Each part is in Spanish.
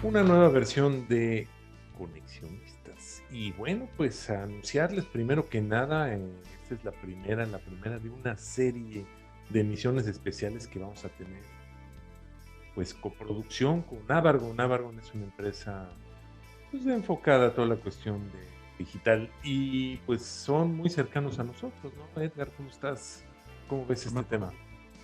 una nueva versión de Conexionistas. Y bueno, pues anunciarles primero que nada, esta es la primera de una serie de emisiones especiales que vamos a tener, pues coproducción con Navargon. Navargon es una empresa pues enfocada a toda la cuestión de digital y pues son muy cercanos a nosotros, ¿no? Edgar, ¿cómo estás? ¿Cómo ves este Armando, tema?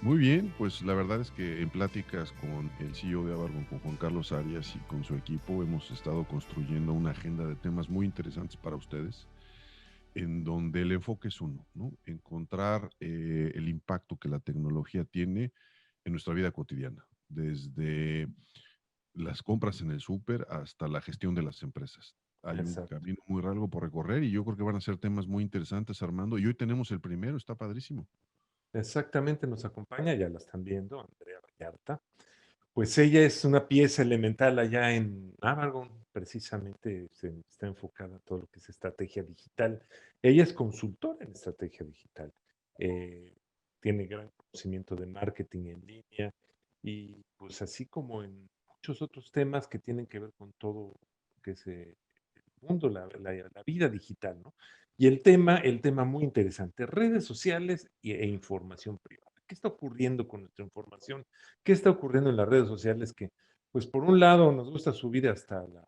muy bien, pues la verdad es que en pláticas con el CEO de Avargon, con Juan Carlos Arias y con su equipo, hemos estado construyendo una agenda de temas muy interesantes para ustedes, en donde el enfoque es uno, ¿no? Encontrar el impacto que la tecnología tiene en nuestra vida cotidiana, desde las compras en el súper hasta la gestión de las empresas. Hay un Exacto. camino muy largo por recorrer y yo creo que van a ser temas muy interesantes, Armando. Y hoy tenemos el primero, está padrísimo. Exactamente, nos acompaña, ya la están viendo, Andrea Vallarta. Pues ella es una pieza elemental allá en Amazon, precisamente está enfocada a todo lo que es estrategia digital. Ella es consultora en estrategia digital, eh, tiene gran conocimiento de marketing en línea y pues así como en muchos otros temas que tienen que ver con todo lo que es el mundo, la vida digital, ¿no? Y el tema muy interesante, redes sociales e información privada. ¿Qué está ocurriendo con nuestra información? ¿Qué está ocurriendo en las redes sociales? Que, pues, por un lado nos gusta subir hasta la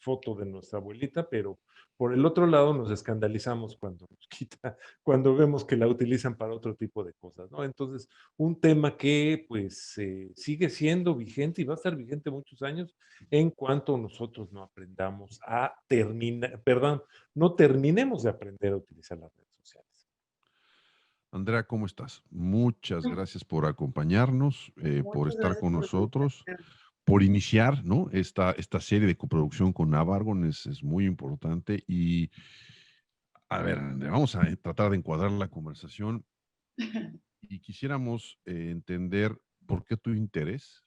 foto de nuestra abuelita, pero por el otro lado nos escandalizamos cuando nos quita, cuando vemos que la utilizan para otro tipo de cosas, ¿no? Entonces, un tema que, pues, sigue siendo vigente y va a estar vigente muchos años en cuanto nosotros no aprendamos a terminar, perdón, no terminemos de aprender a utilizar las redes sociales. Andrea, ¿cómo estás? Muchas gracias por acompañarnos, por Muchas estar gracias con por la nosotros, invitación. por iniciar, ¿no? Esta serie de coproducción con Navargon es muy importante. Y, a ver, Andrea, vamos a tratar de encuadrar la conversación y quisiéramos entender por qué tu interés,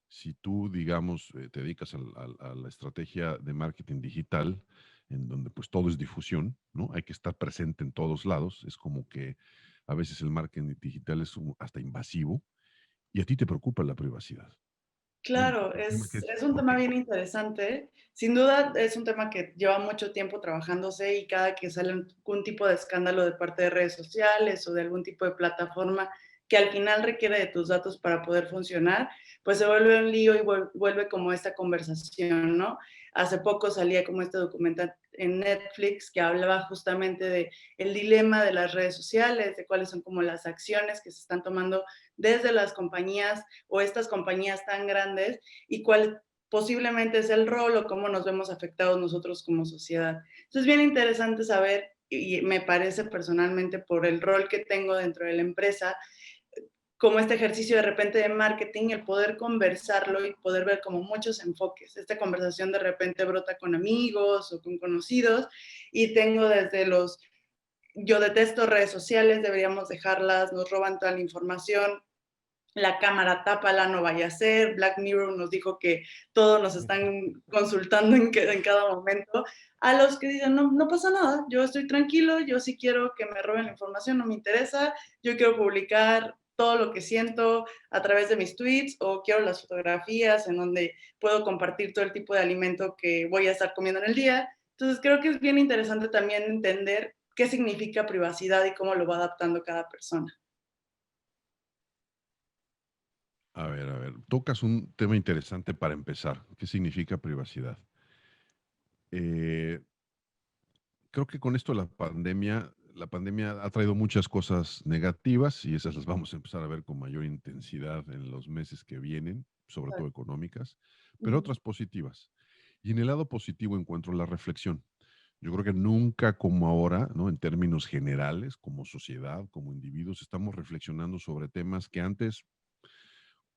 si tú, digamos, te dedicas a la estrategia de marketing digital, en donde pues todo es difusión, ¿no? Hay que estar presente en todos lados. Es como que a veces el marketing digital es hasta invasivo y a ti te preocupa la privacidad, ¿no? Claro, El tema que es un ¿por tema qué? bien interesante. Sin duda es un tema que lleva mucho tiempo trabajándose y cada que sale algún tipo de escándalo de parte de redes sociales o de algún tipo de plataforma que al final requiere de tus datos para poder funcionar, pues se vuelve un lío y vuelve como esta conversación, ¿no? Hace poco salía como este documental en Netflix que hablaba justamente de el dilema de las redes sociales, de cuáles son como las acciones que se están tomando desde las compañías o estas compañías tan grandes y cuál posiblemente es el rol o cómo nos vemos afectados nosotros como sociedad. Entonces, es bien interesante saber, y me parece personalmente por el rol que tengo dentro de la empresa, como este ejercicio de repente de marketing, el poder conversarlo y poder ver como muchos enfoques. Esta conversación de repente brota con amigos o con conocidos y tengo desde los, yo detesto redes sociales, deberíamos dejarlas, nos roban toda la información, la cámara tápala, no vaya a ser, Black Mirror nos dijo que todos nos están consultando en cada momento, a los que dicen, no, no pasa nada, yo estoy tranquilo, yo sí quiero que me roben la información, no me interesa, yo quiero publicar todo lo que siento a través de mis tweets o quiero las fotografías en donde puedo compartir todo el tipo de alimento que voy a estar comiendo en el día. Entonces creo que es bien interesante también entender qué significa privacidad y cómo lo va adaptando cada persona. A ver, tocas un tema interesante para empezar. ¿Qué significa privacidad? Eh, Creo que con esto la pandemia ha traído muchas cosas negativas y esas las vamos a empezar a ver con mayor intensidad en los meses que vienen, sobre todo económicas, pero otras positivas. Y en el lado positivo encuentro la reflexión. Yo creo que nunca como ahora, ¿no? En términos generales, como sociedad, como individuos, estamos reflexionando sobre temas que antes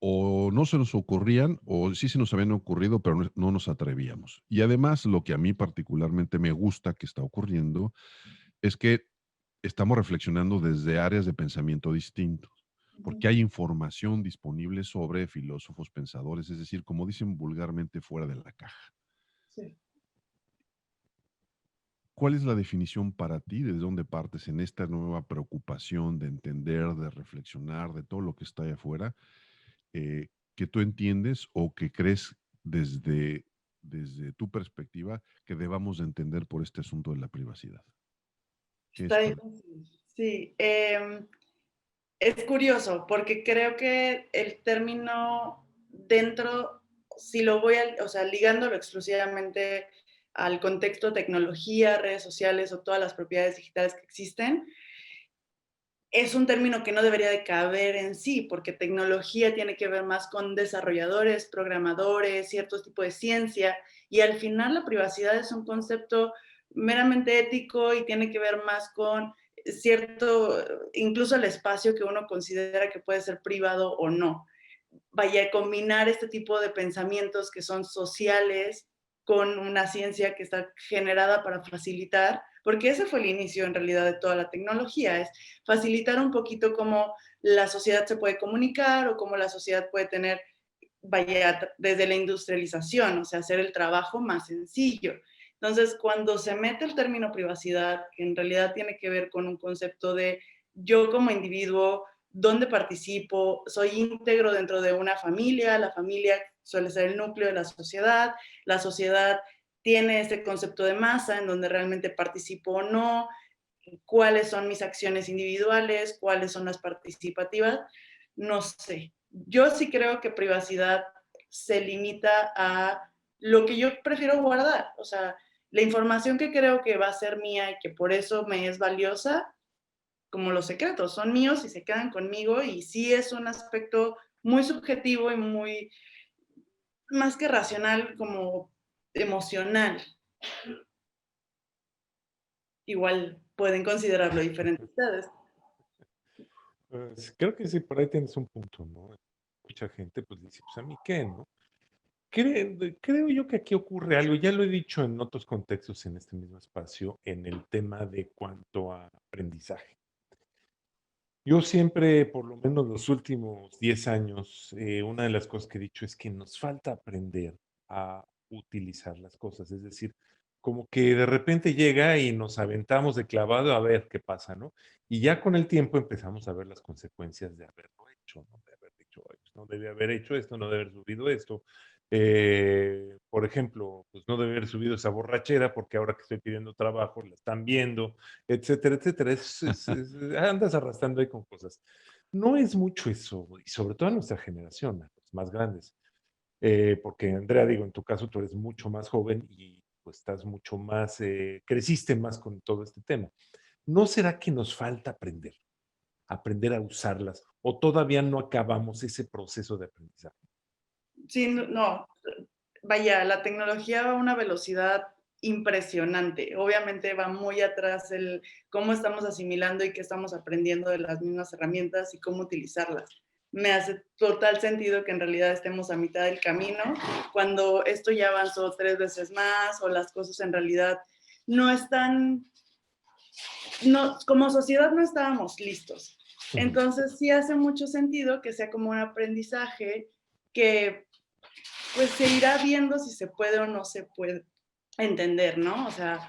o no se nos ocurrían o sí se nos habían ocurrido, pero no nos atrevíamos. Y además, lo que a mí particularmente me gusta que está ocurriendo es que estamos reflexionando desde áreas de pensamiento distintos, porque hay información disponible sobre filósofos, pensadores, es decir, como dicen vulgarmente, fuera de la caja. Sí. ¿Cuál es la definición para ti? ¿Desde dónde partes en esta nueva preocupación de entender, de reflexionar, de todo lo que está ahí afuera, que tú entiendes o que crees desde, desde tu perspectiva que debamos de entender por este asunto de la privacidad? ¿Qué es Está correcto? difícil. Sí, es curioso porque creo que el término dentro, si lo voy a, o sea, ligándolo exclusivamente al contexto tecnología, redes sociales o todas las propiedades digitales que existen, es un término que no debería de caber en sí, porque tecnología tiene que ver más con desarrolladores, programadores, ciertos tipos de ciencia, y al final la privacidad es un concepto meramente ético y tiene que ver más con cierto, incluso el espacio que uno considera que puede ser privado o no. Vaya, combinar este tipo de pensamientos que son sociales con una ciencia que está generada para facilitar, porque ese fue el inicio en realidad de toda la tecnología, es facilitar un poquito cómo la sociedad se puede comunicar o cómo la sociedad puede tener, vaya, desde la industrialización, o sea, hacer el trabajo más sencillo. Entonces, cuando se mete el término privacidad, que en realidad tiene que ver con un concepto de yo como individuo, dónde participo, soy íntegro dentro de una familia, la familia suele ser el núcleo de la sociedad tiene este concepto de masa en donde realmente participo o no, cuáles son mis acciones individuales, cuáles son las participativas, no sé. Yo sí creo que privacidad se limita a lo que yo prefiero guardar, o sea, la información que creo que va a ser mía y que por eso me es valiosa, como los secretos, son míos y se quedan conmigo y sí es un aspecto muy subjetivo y muy más que racional, como emocional. Igual pueden considerarlo diferente ustedes. Pues, creo que sí, por ahí tienes un punto, ¿no? Mucha gente pues dice, pues a mí qué, ¿no? Creo yo que aquí ocurre algo, ya lo he dicho en otros contextos en este mismo espacio, en el tema de cuanto a aprendizaje. Yo siempre, por lo menos los últimos 10 años, una de las cosas que he dicho es que nos falta aprender a utilizar las cosas, es decir, como que de repente llega y nos aventamos de clavado a ver qué pasa, ¿no? Y ya con el tiempo empezamos a ver las consecuencias de haberlo hecho, ¿no? De haber dicho, "Ay, pues no debe haber hecho esto, no debe haber subido esto. Por ejemplo, pues no debe haber subido esa borrachera porque ahora que estoy pidiendo trabajo la están viendo, etcétera, etcétera. Andas arrastrando ahí con cosas. No es mucho eso, y sobre todo a nuestra generación, a los más grandes. Porque Andrea, digo, en tu caso tú eres mucho más joven y pues estás mucho más, creciste más con todo este tema. ¿No será que nos falta aprender a usarlas, o todavía no acabamos ese proceso de aprendizaje? Sí, no, vaya, la tecnología va a una velocidad impresionante. Obviamente va muy atrás el cómo estamos asimilando y qué estamos aprendiendo de las mismas herramientas y cómo utilizarlas. Me hace total sentido que en realidad estemos a mitad del camino cuando esto ya avanzó 3 veces más o las cosas en realidad no están, no, como sociedad no estábamos listos. Entonces sí hace mucho sentido que sea como un aprendizaje que pues se irá viendo si se puede o no se puede entender, ¿no? O sea,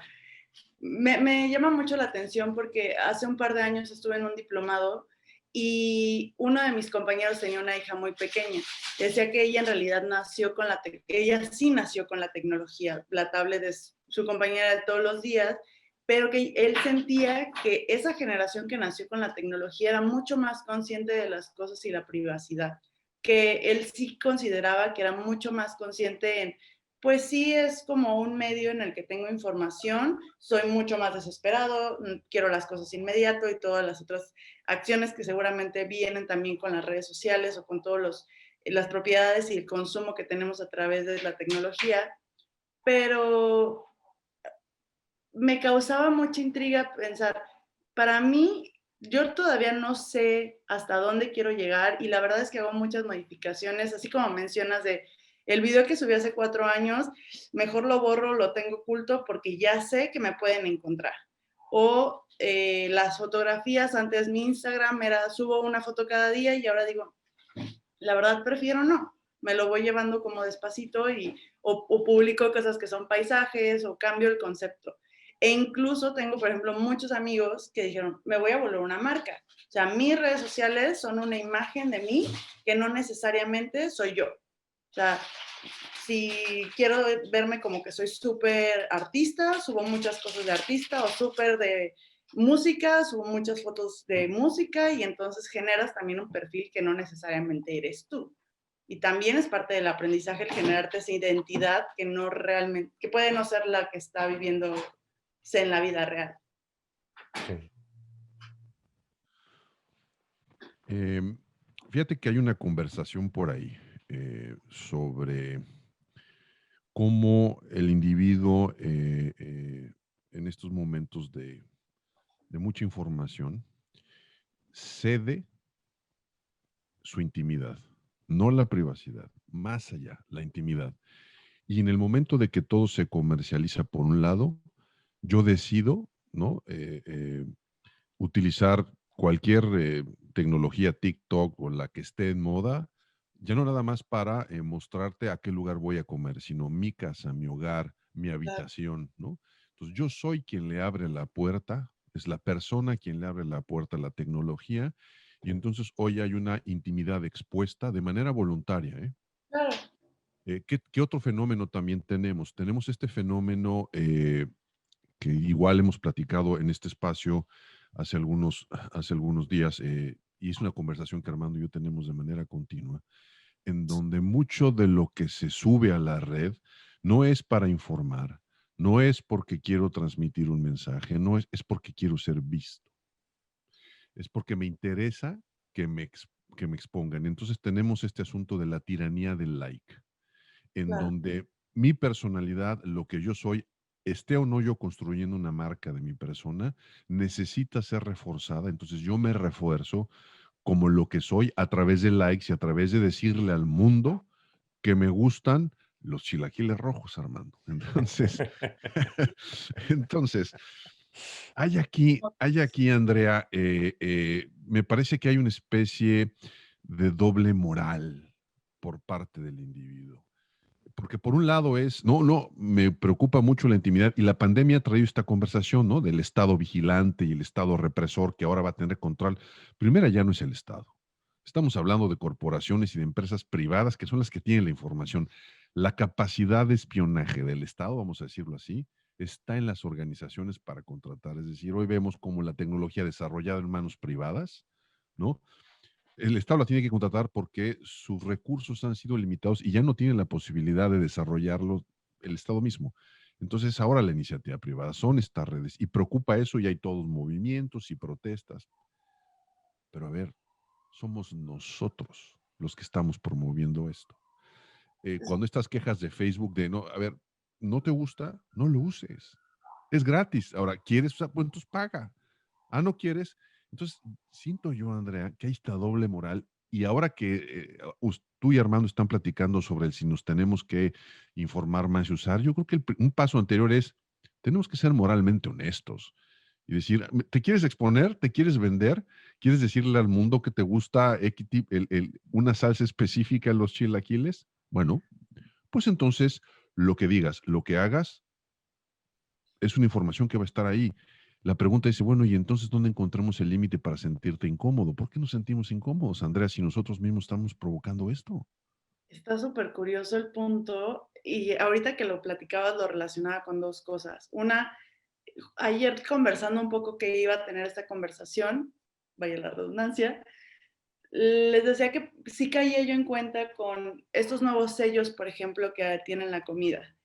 me llama mucho la atención porque hace un par de años estuve en un diplomado y uno de mis compañeros tenía una hija muy pequeña. Decía que ella en realidad nació con ella sí nació con la tecnología. La tablet es su compañera de todos los días, pero que él sentía que esa generación que nació con la tecnología era mucho más consciente de las cosas y la privacidad, que él sí consideraba que era mucho más consciente en pues sí es como un medio en el que tengo información, soy mucho más desesperado, quiero las cosas inmediato y todas las otras acciones que seguramente vienen también con las redes sociales o con todas las propiedades y el consumo que tenemos a través de la tecnología, pero me causaba mucha intriga pensar, para mí, yo todavía no sé hasta dónde quiero llegar y la verdad es que hago muchas modificaciones, así como mencionas de el video que subí hace 4 años, mejor lo borro, lo tengo oculto porque ya sé que me pueden encontrar. O las fotografías, antes mi Instagram era subo una foto cada día y ahora digo, la verdad prefiero no. Me lo voy llevando como despacito o publico cosas que son paisajes o cambio el concepto. E incluso tengo, por ejemplo, muchos amigos que dijeron, me voy a volver una marca. O sea, mis redes sociales son una imagen de mí que no necesariamente soy yo. O sea, Si quiero verme como que soy súper artista, subo muchas cosas de artista, o súper de música, subo muchas fotos de música, y entonces generas también un perfil que no necesariamente eres tú. Y también es parte del aprendizaje el generarte esa identidad que no realmente, que puede no ser la que está viviendo en la vida real. Sí. Em, Fíjate que hay una conversación por ahí sobre cómo el individuo en estos momentos de mucha información cede su intimidad, no la privacidad, más allá, la intimidad. Y en el momento de que todo se comercializa por un lado, yo decido, ¿no? Utilizar cualquier tecnología TikTok o la que esté en moda, ya no nada más para mostrarte a qué lugar voy a comer, sino mi casa, mi hogar, mi Claro, habitación, ¿no? Entonces yo soy quien le abre la puerta, es la persona quien le abre la puerta a la tecnología y entonces hoy hay una intimidad expuesta de manera voluntaria, ¿eh? claro. ¿Qué otro fenómeno también tenemos? Tenemos este fenómeno que igual hemos platicado en este espacio hace algunos días, y es una conversación que Armando y yo tenemos de manera continua, en donde mucho de lo que se sube a la red no es para informar, no es porque quiero transmitir un mensaje, no es, es porque quiero ser visto, es porque me interesa que me expongan. Entonces tenemos este asunto de la tiranía del like en Claro, donde mi personalidad, lo que yo soy, esté o no yo construyendo una marca de mi persona, necesita ser reforzada. Entonces yo me refuerzo como lo que soy a través de likes y a través de decirle al mundo que me gustan los chilaquiles rojos, Armando. Entonces, entonces hay aquí, Andrea, me parece que hay una especie de doble moral por parte del individuo. Porque por un lado es, no, me preocupa mucho la intimidad y la pandemia ha traído esta conversación, ¿no? Del Estado vigilante y el Estado represor que ahora va a tener control. Primera ya no es el Estado. Estamos hablando de corporaciones y de empresas privadas que son las que tienen la información. La capacidad de espionaje del Estado, vamos a decirlo así, está en las organizaciones para contratar. Es decir, hoy vemos como la tecnología desarrollada en manos privadas, ¿no? El Estado la tiene que contratar porque sus recursos han sido limitados y ya no tiene la posibilidad de desarrollarlo el Estado mismo. Entonces ahora la iniciativa privada son estas redes y preocupa eso y hay todos movimientos y protestas. Pero a ver, somos nosotros los que estamos promoviendo esto. Cuando estas quejas de Facebook de no, a ver, no te gusta, no lo uses. Es gratis. Ahora, ¿quieres usar? Pues entonces paga. Ah, ¿no quieres? Entonces, siento yo, Andrea, que hay esta doble moral. Y ahora que tú y Armando están platicando sobre el si nos tenemos que informar más y usar, yo creo que un paso anterior es, tenemos que ser moralmente honestos y decir, ¿te quieres exponer? ¿Te quieres vender? ¿Quieres decirle al mundo que te gusta una salsa específica en los chilaquiles? Bueno, pues entonces lo que digas, lo que hagas, es una información que va a estar ahí. La pregunta dice, bueno, ¿y entonces dónde encontramos el límite para sentirte incómodo? ¿Por qué nos sentimos incómodos, Andrea, si nosotros mismos estamos provocando esto? está súper curioso el punto, y ahorita que lo platicabas lo relacionaba con dos cosas. Una, ayer conversando un poco que iba a tener esta conversación, vaya la redundancia, les decía que sí caía yo en cuenta con estos nuevos sellos, por ejemplo, que tienen la comida.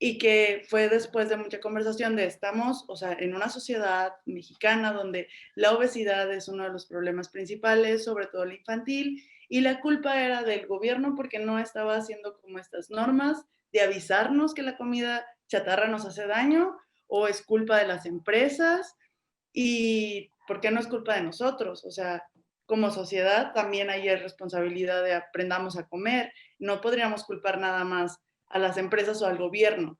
Y que fue después de mucha conversación de estamos, o sea, en una sociedad mexicana donde la obesidad es uno de los problemas principales, sobre todo la infantil, y la culpa era del gobierno porque no estaba haciendo como estas normas de avisarnos que la comida chatarra nos hace daño, o es culpa de las empresas, y ¿por qué no es culpa de nosotros? O sea, como sociedad también hay responsabilidad de aprendamos a comer. No podríamos culpar nada más a las empresas o al gobierno.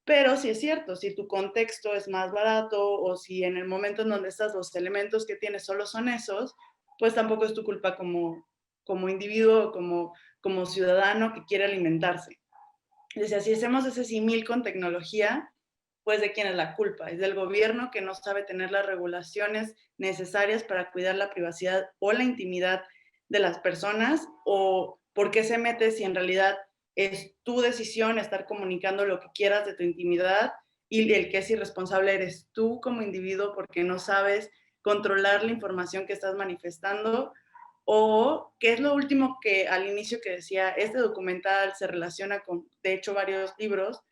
Pero sí es cierto, si tu contexto es más barato o si en el momento en donde estás los elementos que tienes solo son esos, pues tampoco es tu culpa como individuo, como ciudadano que quiere alimentarse. Decía, si hacemos ese símil con tecnología, pues ¿de quién es la culpa? ¿Es del gobierno que no sabe tener las regulaciones necesarias para cuidar la privacidad o la intimidad de las personas? ¿O por qué se mete si en realidad es tu decisión estar comunicando lo que quieras de tu intimidad y el que es irresponsable eres tú como individuo porque no sabes controlar la información que estás manifestando. O, que es lo último que al inicio que decía, este documental se relaciona con, de hecho, varios libros,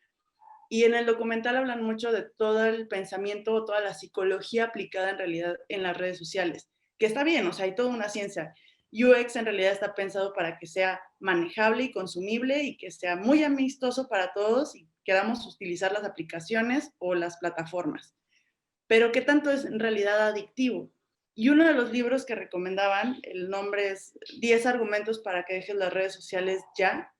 y en el documental hablan mucho de todo el pensamiento, toda la psicología aplicada en realidad en las redes sociales, que está bien, o sea, hay toda una ciencia. UX en realidad está pensado para que sea manejable y consumible y que sea muy amistoso para todos y queramos utilizar las aplicaciones o las plataformas. Pero ¿qué tanto es en realidad adictivo? Y uno de los libros que recomendaban, el nombre es 10 argumentos para que dejes las redes sociales ya.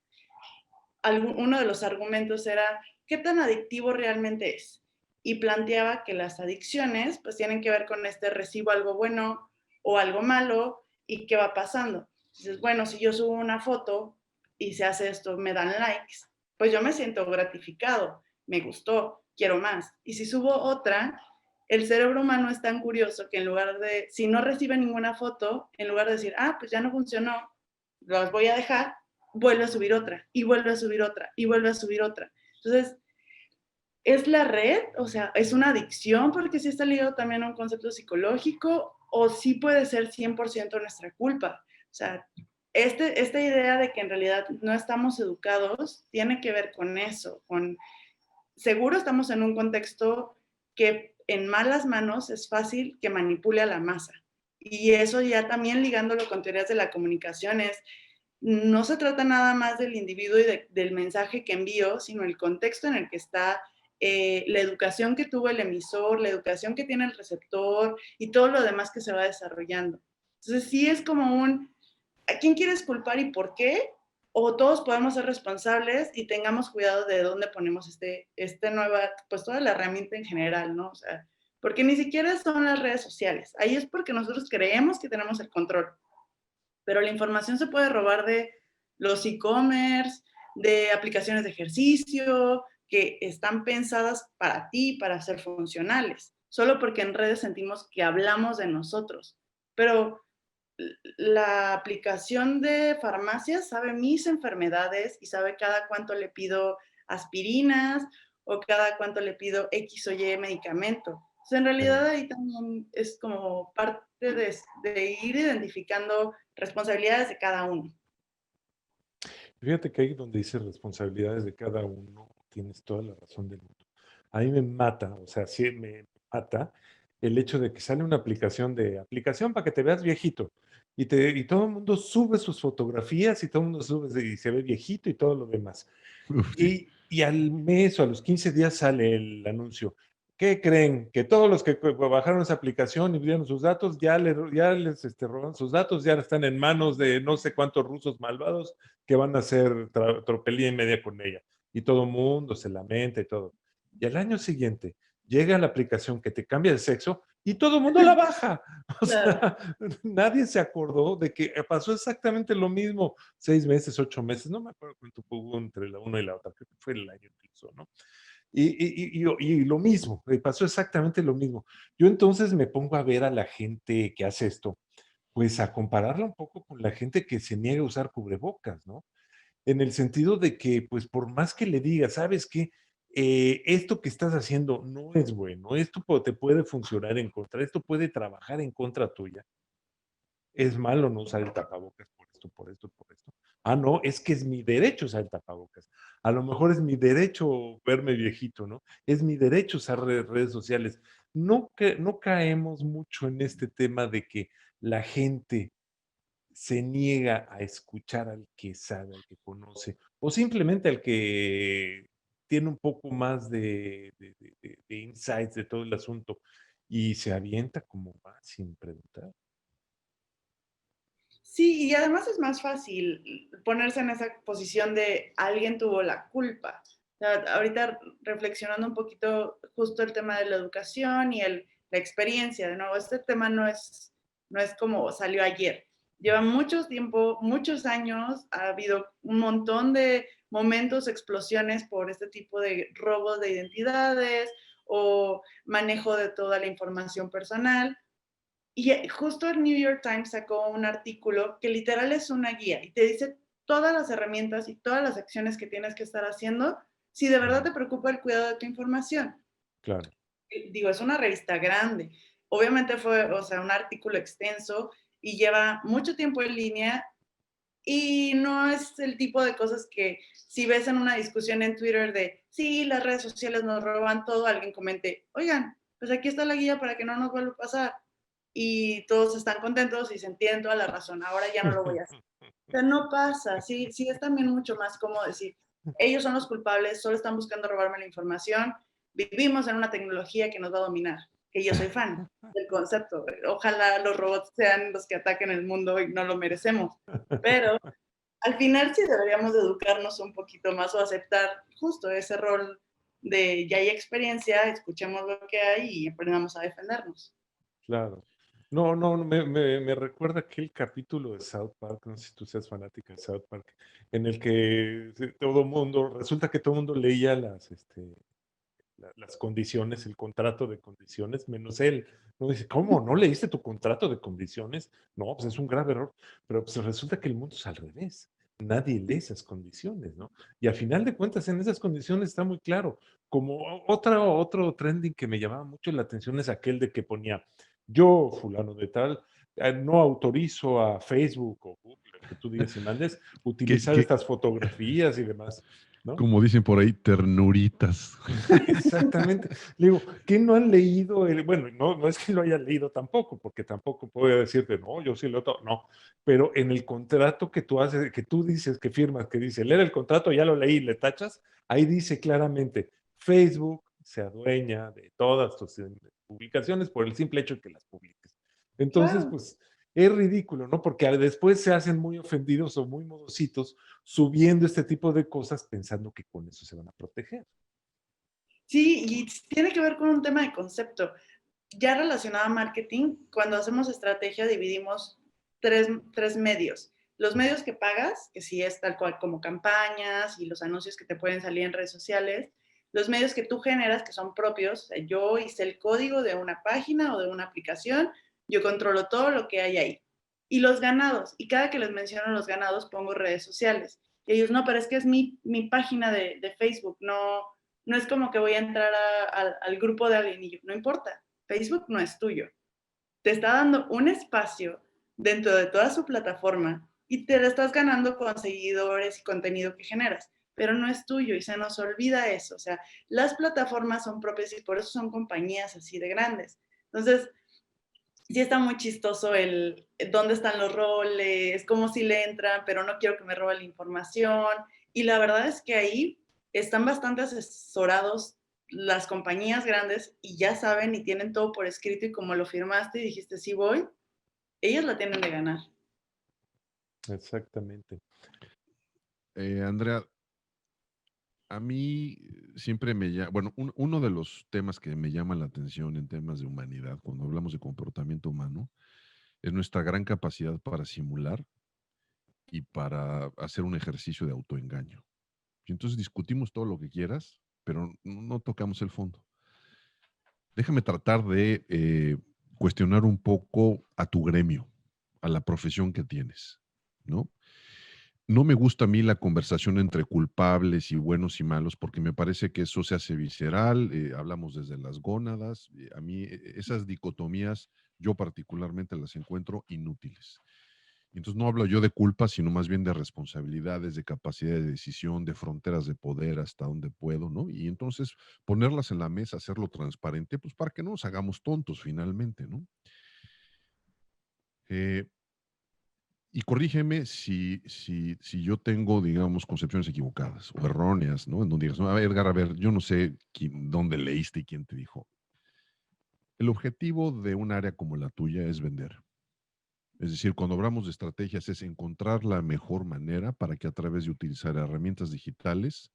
Uno de los argumentos era, ¿qué tan adictivo realmente es? Y planteaba que las adicciones pues tienen que ver con recibo algo bueno o algo malo y qué va pasando. Dices, bueno, si yo subo una foto y se hace esto, me dan likes, pues yo me siento gratificado, me gustó, quiero más. Y si subo otra, el cerebro humano es tan curioso que en lugar de, si no recibe ninguna foto, en lugar de decir, pues ya no funcionó, las voy a dejar, vuelve a subir otra, y vuelve a subir otra, y vuelve a subir otra. Entonces, ¿es la red? O sea, ¿es una adicción porque sí está ligado también a un concepto psicológico? ¿O sí puede ser 100% nuestra culpa? O sea, esta idea de que en realidad no estamos educados tiene que ver con eso, seguro estamos en un contexto que en malas manos es fácil que manipule a la masa. Y eso ya también ligándolo con teorías de la comunicación no se trata nada más del individuo y del mensaje que envío, sino el contexto en el que está, la educación que tuvo el emisor, la educación que tiene el receptor y todo lo demás que se va desarrollando. Entonces sí es como ¿a quién quieres culpar y por qué? O todos podemos ser responsables y tengamos cuidado de dónde ponemos nueva, pues toda la herramienta en general, ¿no? O sea, porque ni siquiera son las redes sociales. Ahí es porque nosotros creemos que tenemos el control, pero la información se puede robar de los e-commerce, de aplicaciones de ejercicio, que están pensadas para ti, para ser funcionales, solo porque en redes sentimos que hablamos de nosotros. Pero la aplicación de farmacias sabe mis enfermedades y sabe cada cuánto le pido aspirinas o cada cuánto le pido X o Y medicamento. Entonces, en realidad ahí también es como parte de ir identificando responsabilidades de cada uno. Fíjate que ahí donde dice responsabilidades de cada uno, tienes toda la razón del mundo. A mí me mata, o sea, sí me mata el hecho de que sale una aplicación para que te veas viejito. Y todo el mundo sube sus fotografías y todo el mundo sube y se ve viejito y todo lo demás. Uf, sí. Y al mes o a los 15 días sale el anuncio. ¿Qué creen? Que todos los que bajaron esa aplicación y vieron sus datos, ya les roban sus datos, ya están en manos de no sé cuántos rusos malvados que van a hacer tropelía y media con ella. Y todo el mundo se lamenta y todo. Y al año siguiente llega la aplicación que te cambia de sexo y todo el mundo la baja. O Claro. sea, nadie se acordó de que pasó exactamente lo mismo 6 meses, 8 meses, no me acuerdo cuánto hubo entre la una y la otra, creo que fue el año incluso, ¿no? Y lo mismo, pasó exactamente lo mismo. Yo entonces me pongo a ver a la gente que hace esto, pues a compararla un poco con la gente que se niega a usar cubrebocas, ¿no? En el sentido de que, pues por más que le digas, ¿sabes qué? Esto que estás haciendo no es bueno, esto te puede funcionar en contra, esto puede trabajar en contra tuya. Es malo no usar el tapabocas por esto, por esto, por esto. No, es que es mi derecho usar el tapabocas. A lo mejor es mi derecho verme viejito, ¿no? Es mi derecho usar redes sociales. No caemos mucho en este tema de que la gente se niega a escuchar al que sabe, al que conoce, o simplemente al que tiene un poco más de insights de todo el asunto y se avienta como va sin preguntar. Sí, y además es más fácil ponerse en esa posición de alguien tuvo la culpa. O sea, ahorita reflexionando un poquito justo el tema de la educación y la experiencia, de nuevo, este tema no es como salió ayer. Lleva mucho tiempo, muchos años, ha habido un montón de momentos, explosiones por este tipo de robos de identidades o manejo de toda la información personal. Y justo el New York Times sacó un artículo que literal es una guía y te dice todas las herramientas y todas las acciones que tienes que estar haciendo si de verdad te preocupa el cuidado de tu información. Claro. Digo, es una revista grande. Obviamente fue, o sea, un artículo extenso y lleva mucho tiempo en línea y no es el tipo de cosas que si ves en una discusión en Twitter de, sí, las redes sociales nos roban todo, alguien comente, oigan, pues aquí está la guía para que no nos vuelva a pasar. Y todos están contentos y se entienden toda la razón. Ahora ya no lo voy a hacer. O sea, no pasa. Sí, sí es también mucho más cómodo decir, ellos son los culpables, solo están buscando robarme la información. Vivimos en una tecnología que nos va a dominar, que yo soy fan del concepto. Ojalá los robots sean los que ataquen el mundo y no lo merecemos. Pero al final sí deberíamos de educarnos un poquito más o aceptar justo ese rol de ya hay experiencia, escuchemos lo que hay y aprendamos a defendernos. Claro. No, no, me recuerda aquel capítulo de South Park, no sé si tú seas fanática de South Park, en el que todo mundo, resulta que todo el mundo leía las condiciones, el contrato de condiciones, menos él. No dice, ¿cómo? ¿No leíste tu contrato de condiciones? No, pues es un grave error. Pero pues resulta que el mundo es al revés. Nadie lee esas condiciones, ¿no? Y al final de cuentas, en esas condiciones está muy claro. Como otro trending que me llamaba mucho la atención es aquel de que ponía, yo, fulano de tal, no autorizo a Facebook o Google, que tú digas y mandes, utilizar Que, estas fotografías y demás, ¿no? como dicen por ahí, ternuritas. Exactamente. Le digo, ¿qué no han leído? Bueno, no es que lo haya leído tampoco, porque tampoco puedo decirte, no, yo sí lo todo. No, pero en el contrato que tú haces, que tú dices, que firmas, que dice, leer el contrato, ya lo leí, le tachas, ahí dice claramente, Facebook se adueña de todas tus publicaciones por el simple hecho de que las publiques. Entonces, Claro. pues, es ridículo, ¿no? Porque después se hacen muy ofendidos o muy modositos subiendo este tipo de cosas pensando que con eso se van a proteger. Sí, y tiene que ver con un tema de concepto. Ya relacionado a marketing, cuando hacemos estrategia dividimos tres medios. Los medios que pagas, que sí es tal cual como campañas y los anuncios que te pueden salir en redes sociales. Los medios que tú generas, que son propios. Yo hice el código de una página o de una aplicación, yo controlo todo lo que hay ahí. Y los ganados, y cada que les menciono los ganados pongo redes sociales. Y ellos, no, pero es que es mi página de Facebook, no es como que voy a entrar al grupo de alguien y yo, no importa, Facebook no es tuyo. Te está dando un espacio dentro de toda su plataforma y te lo estás ganando con seguidores y contenido que generas, pero no es tuyo y se nos olvida eso. O sea, las plataformas son propias y por eso son compañías así de grandes. Entonces, sí está muy chistoso el dónde están los roles, cómo si le entran, pero no quiero que me robe la información. Y la verdad es que ahí están bastante asesorados las compañías grandes y ya saben y tienen todo por escrito y como lo firmaste y dijiste sí voy, ellos la tienen de ganar. Exactamente. Andrea, a mí siempre me llama, bueno, uno de los temas que me llama la atención en temas de humanidad, cuando hablamos de comportamiento humano, es nuestra gran capacidad para simular y para hacer un ejercicio de autoengaño. Y entonces discutimos todo lo que quieras, pero no tocamos el fondo. Déjame tratar de cuestionar un poco a tu gremio, a la profesión que tienes, ¿no? No me gusta a mí la conversación entre culpables y buenos y malos porque me parece que eso se hace visceral, hablamos desde las gónadas, a mí esas dicotomías yo particularmente las encuentro inútiles. Entonces no hablo yo de culpa, sino más bien de responsabilidades, de capacidad de decisión, de fronteras de poder, hasta donde puedo, ¿no? Y entonces ponerlas en la mesa, hacerlo transparente, pues para que no nos hagamos tontos finalmente, ¿no? Eh, y corrígeme si yo tengo, digamos, concepciones equivocadas o erróneas, ¿no? En donde digas, no, Edgar, a ver, yo no sé dónde leíste y quién te dijo. El objetivo de un área como la tuya es vender. Es decir, cuando hablamos de estrategias es encontrar la mejor manera para que a través de utilizar herramientas digitales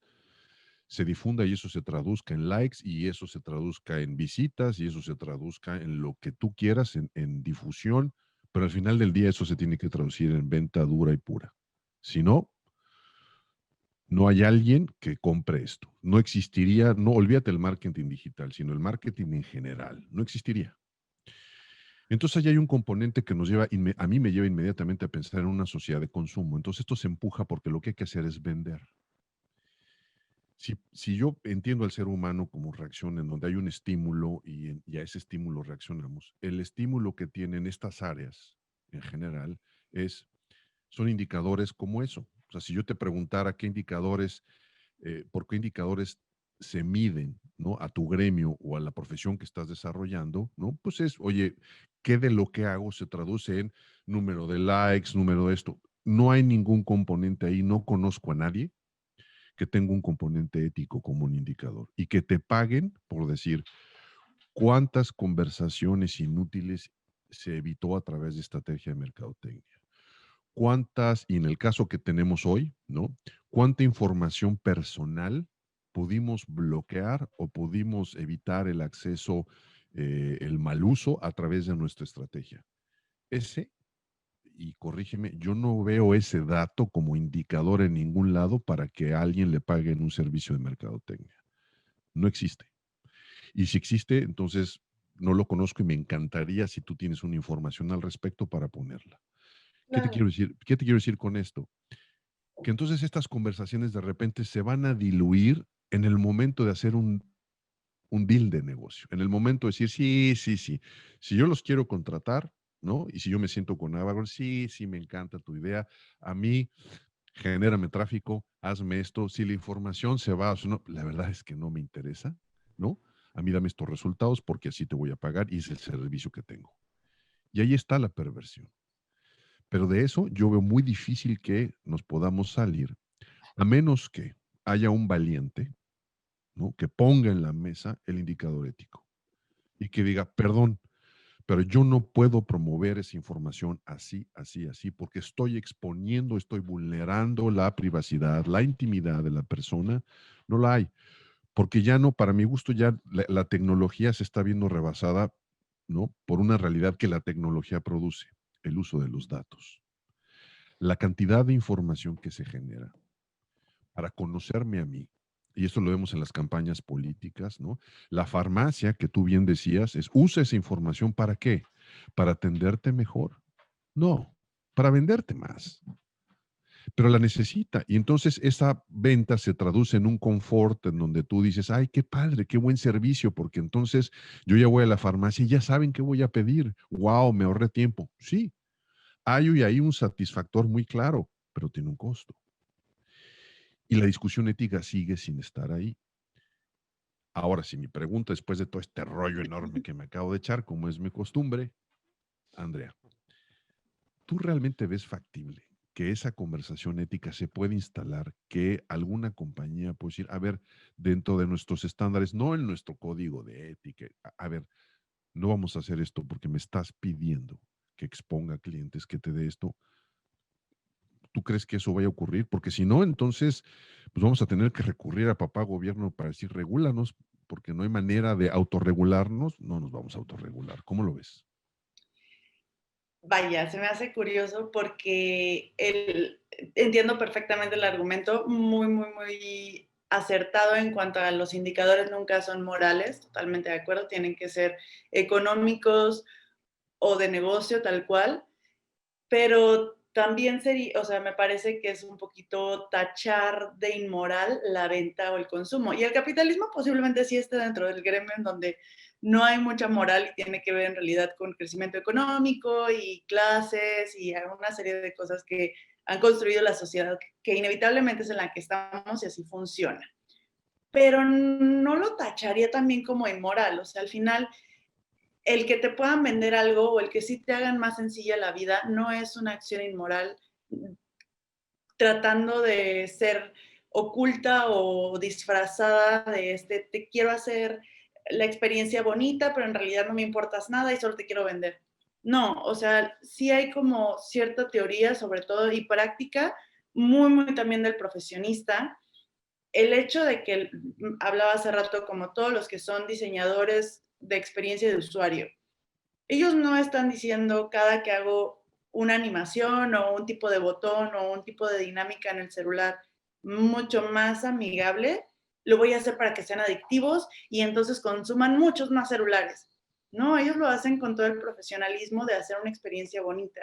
se difunda y eso se traduzca en likes y eso se traduzca en visitas y eso se traduzca en lo que tú quieras, en difusión, pero al final del día eso se tiene que traducir en venta dura y pura. Si no, no hay alguien que compre esto. No existiría, no olvídate el marketing digital, sino el marketing en general. No existiría. Entonces ahí hay un componente que nos lleva, a mí me lleva inmediatamente a pensar en una sociedad de consumo. Entonces esto se empuja porque lo que hay que hacer es vender. Si yo entiendo al ser humano como reacción en donde hay un estímulo y a ese estímulo reaccionamos, el estímulo que tienen estas áreas en general son indicadores como eso. O sea, si yo te preguntara qué indicadores, por qué indicadores se miden, ¿no? A tu gremio o a la profesión que estás desarrollando, ¿no? Pues oye, ¿qué de lo que hago se traduce en número de likes, número de esto? No hay ningún componente ahí, no conozco a nadie que tenga un componente ético como un indicador y que te paguen por decir cuántas conversaciones inútiles se evitó a través de estrategia de mercadotecnia. Cuántas, y en el caso que tenemos hoy, ¿no? Cuánta información personal pudimos bloquear o pudimos evitar el acceso, el mal uso a través de nuestra estrategia. Ese, y corrígeme, yo no veo ese dato como indicador en ningún lado para que a alguien le paguen un servicio de mercadotecnia. No existe. Y si existe, entonces no lo conozco y me encantaría si tú tienes una información al respecto para ponerla. ¿Qué te Claro. quiero decir? ¿Qué te quiero decir con esto? Que entonces estas conversaciones de repente se van a diluir en el momento de hacer un deal de negocio, en el momento de decir, sí, sí, sí, si yo los quiero contratar, ¿no? Y si yo me siento con Avagon, sí, sí, me encanta tu idea, a mí, genérame tráfico, hazme esto, si la información se va, no, la verdad es que no me interesa, ¿no? A mí dame estos resultados porque así te voy a pagar y es el servicio que tengo. Y ahí está la perversión. Pero de eso yo veo muy difícil que nos podamos salir, a menos que haya un valiente, ¿no? Que ponga en la mesa el indicador ético y que diga, perdón, pero yo no puedo promover esa información así, así, así, porque estoy exponiendo, estoy vulnerando la privacidad, la intimidad de la persona. No la hay, porque ya no, para mi gusto, ya la tecnología se está viendo rebasada, ¿no? Por una realidad que la tecnología produce, el uso de los datos. La cantidad de información que se genera para conocerme a mí, y esto lo vemos en las campañas políticas, ¿no? La farmacia, que tú bien decías, usa esa información ¿para qué? ¿Para atenderte mejor? No, para venderte más, pero la necesita. Y entonces esa venta se traduce en un confort en donde tú dices, ay, qué padre, qué buen servicio, porque entonces yo ya voy a la farmacia y ya saben qué voy a pedir. Wow, me ahorré tiempo. Sí, hay ahí un satisfactor muy claro, pero tiene un costo. Y la discusión ética sigue sin estar ahí. Ahora, si mi pregunta, después de todo este rollo enorme que me acabo de echar, como es mi costumbre, Andrea, ¿tú realmente ves factible que esa conversación ética se puede instalar, que alguna compañía puede decir, a ver, dentro de nuestros estándares, no en nuestro código de ética, a ver, no vamos a hacer esto porque me estás pidiendo que exponga clientes, que te dé esto? ¿Tú crees que eso vaya a ocurrir? Porque si no, entonces, pues vamos a tener que recurrir a papá gobierno para decir, regúlanos, porque no hay manera de autorregularnos, no nos vamos a autorregular. ¿Cómo lo ves? Vaya, se me hace curioso porque entiendo perfectamente el argumento, muy, muy, muy acertado en cuanto a los indicadores nunca son morales, totalmente de acuerdo, tienen que ser económicos o de negocio tal cual, pero también sería, o sea, me parece que es un poquito tachar de inmoral la venta o el consumo. Y el capitalismo posiblemente sí esté dentro del gremio en donde no hay mucha moral y tiene que ver en realidad con crecimiento económico y clases y una serie de cosas que han construido la sociedad que inevitablemente es en la que estamos y así funciona. Pero no lo tacharía también como inmoral, o sea, al final el que te puedan vender algo o el que sí te hagan más sencilla la vida no es una acción inmoral tratando de ser oculta o disfrazada de te quiero hacer la experiencia bonita, pero en realidad no me importas nada y solo te quiero vender. No, o sea, sí hay como cierta teoría, sobre todo, y práctica, muy, muy también del profesionista. El hecho de que hablaba hace rato como todos los que son diseñadores de experiencia de usuario, ellos no están diciendo cada que hago una animación o un tipo de botón o un tipo de dinámica en el celular mucho más amigable, lo voy a hacer para que sean adictivos y entonces consuman muchos más celulares. No, ellos lo hacen con todo el profesionalismo de hacer una experiencia bonita.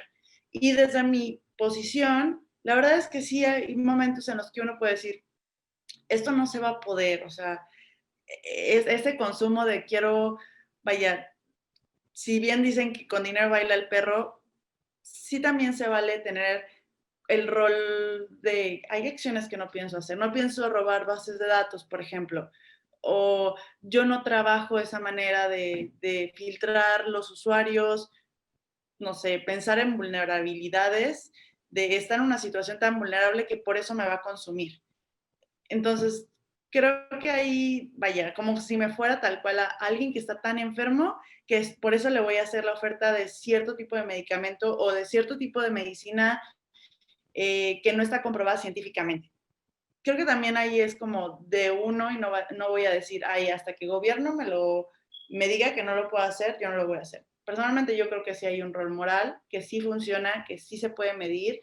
Y desde mi posición, la verdad es que sí hay momentos en los que uno puede decir, esto no se va a poder, o sea, es ese consumo de quiero, vaya, si bien dicen que con dinero baila el perro, sí también se vale tener el rol de, hay acciones que no pienso hacer, no pienso robar bases de datos, por ejemplo, o yo no trabajo esa manera de filtrar los usuarios, no sé, pensar en vulnerabilidades, de estar en una situación tan vulnerable que por eso me va a consumir. Entonces, creo que ahí, vaya, como si me fuera tal cual a alguien que está tan enfermo, que es, por eso le voy a hacer la oferta de cierto tipo de medicamento o de cierto tipo de medicina que no está comprobada científicamente. Creo que también ahí es como de uno y no voy a decir, ay, hasta que el gobierno me diga que no lo puedo hacer, yo no lo voy a hacer. Personalmente yo creo que sí hay un rol moral, que sí funciona, que sí se puede medir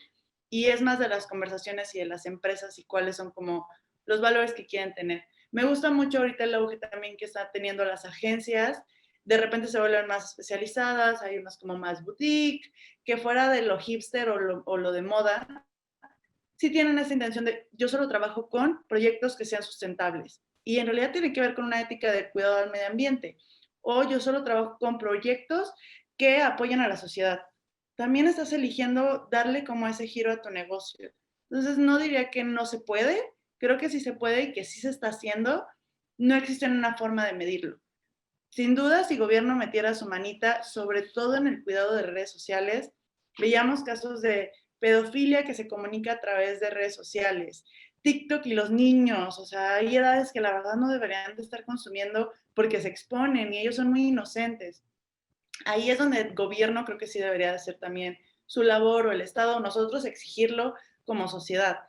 y es más de las conversaciones y de las empresas y cuáles son como los valores que quieren tener. Me gusta mucho ahorita el auge también que están teniendo las agencias, de repente se vuelven más especializadas, hay unas como más boutique, que fuera de lo hipster o lo de moda, sí tienen esa intención de yo solo trabajo con proyectos que sean sustentables y en realidad tiene que ver con una ética de cuidado al medio ambiente o yo solo trabajo con proyectos que apoyan a la sociedad. También estás eligiendo darle como ese giro a tu negocio. Entonces no diría que no se puede, creo que sí se puede y que sí se está haciendo. No existe una forma de medirlo. Sin duda, si gobierno metiera su manita, sobre todo en el cuidado de redes sociales, veíamos casos de pedofilia que se comunica a través de redes sociales, TikTok y los niños, o sea, hay edades que la verdad no deberían de estar consumiendo porque se exponen y ellos son muy inocentes. Ahí es donde el gobierno creo que sí debería de hacer también su labor o el Estado, nosotros exigirlo como sociedad.